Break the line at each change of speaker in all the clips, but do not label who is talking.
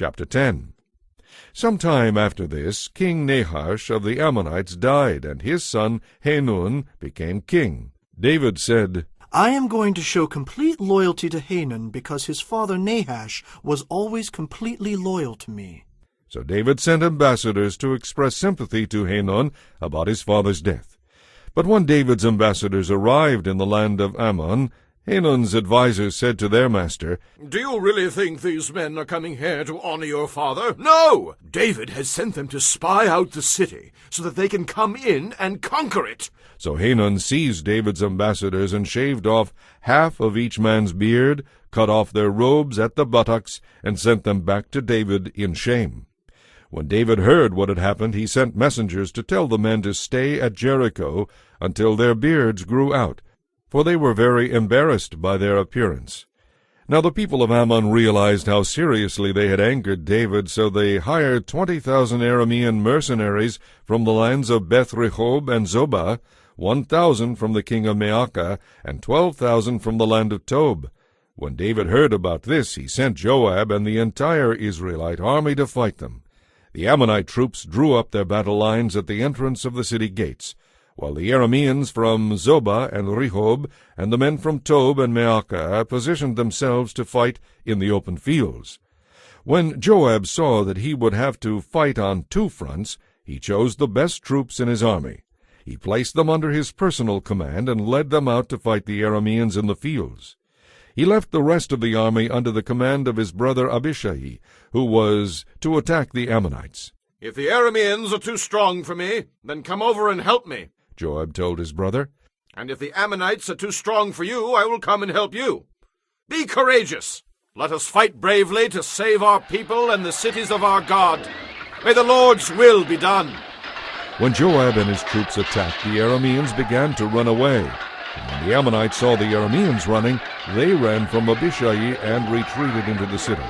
Chapter 10. Some time after this, King Nahash of the Ammonites died, and his son Hanun became king. David said,
I am going to show complete loyalty to Hanun because his father Nahash was always completely loyal to me.
So David sent ambassadors to express sympathy to Hanun about his father's death. But when David's ambassadors arrived in the land of Ammon, Hanun's advisers said to their master,
Do you really think these men are coming here to honor your father? No! David has sent them to spy out the city so that they can come in and conquer it.
So Hanun seized David's ambassadors and shaved off half of each man's beard, cut off their robes at the buttocks, and sent them back to David in shame. When David heard what had happened, he sent messengers to tell the men to stay at Jericho until their beards grew out, for they were very embarrassed by their appearance. Now the people of Ammon realized how seriously they had angered David, so they hired 20,000 Aramean mercenaries from the lands of Beth-rehob and Zobah, 1,000 from the king of Maacah, and 12,000 from the land of Tob. When David heard about this, he sent Joab and the entire Israelite army to fight them. The Ammonite troops drew up their battle lines at the entrance of the city gates, while the Arameans from Zobah and Rehob and the men from Tob and Maacah positioned themselves to fight in the open fields. When Joab saw that he would have to fight on two fronts, he chose the best troops in his army. He placed them under his personal command and led them out to fight the Arameans in the fields. He left the rest of the army under the command of his brother Abishai, who was to attack the Ammonites.
If the Arameans are too strong for me, then come over and help me,
Joab told his brother.
And if the Ammonites are too strong for you, I will come and help you. Be courageous. Let us fight bravely to save our people and the cities of our God. May the Lord's will be done.
When Joab and his troops attacked, the Arameans began to run away. And when the Ammonites saw the Arameans running, they ran from Abishai and retreated into the city.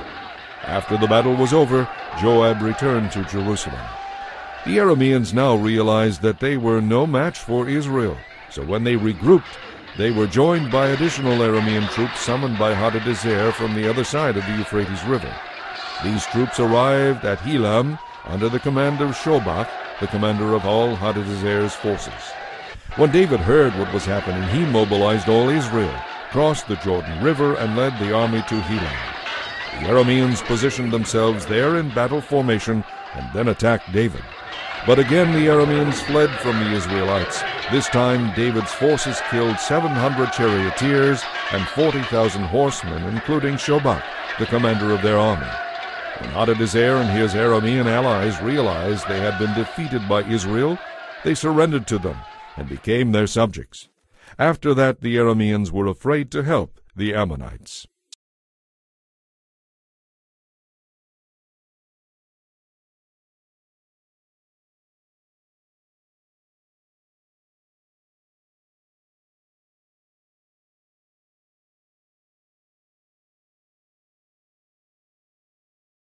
After the battle was over, Joab returned to Jerusalem. The Arameans now realized that they were no match for Israel, so when they regrouped, they were joined by additional Aramean troops summoned by Hadadezer from the other side of the Euphrates River. These troops arrived at Helam under the command of Shobach, the commander of all Hadadezer's forces. When David heard what was happening, he mobilized all Israel, crossed the Jordan River, and led the army to Helam. The Arameans positioned themselves there in battle formation and then attacked David. But again the Arameans fled from the Israelites. This time David's forces killed 700 charioteers and 40,000 horsemen, including Shobach, the commander of their army. When Hadadezer and his Aramean allies realized they had been defeated by Israel, they surrendered to them and became their subjects. After that the Arameans were afraid to help the Ammonites.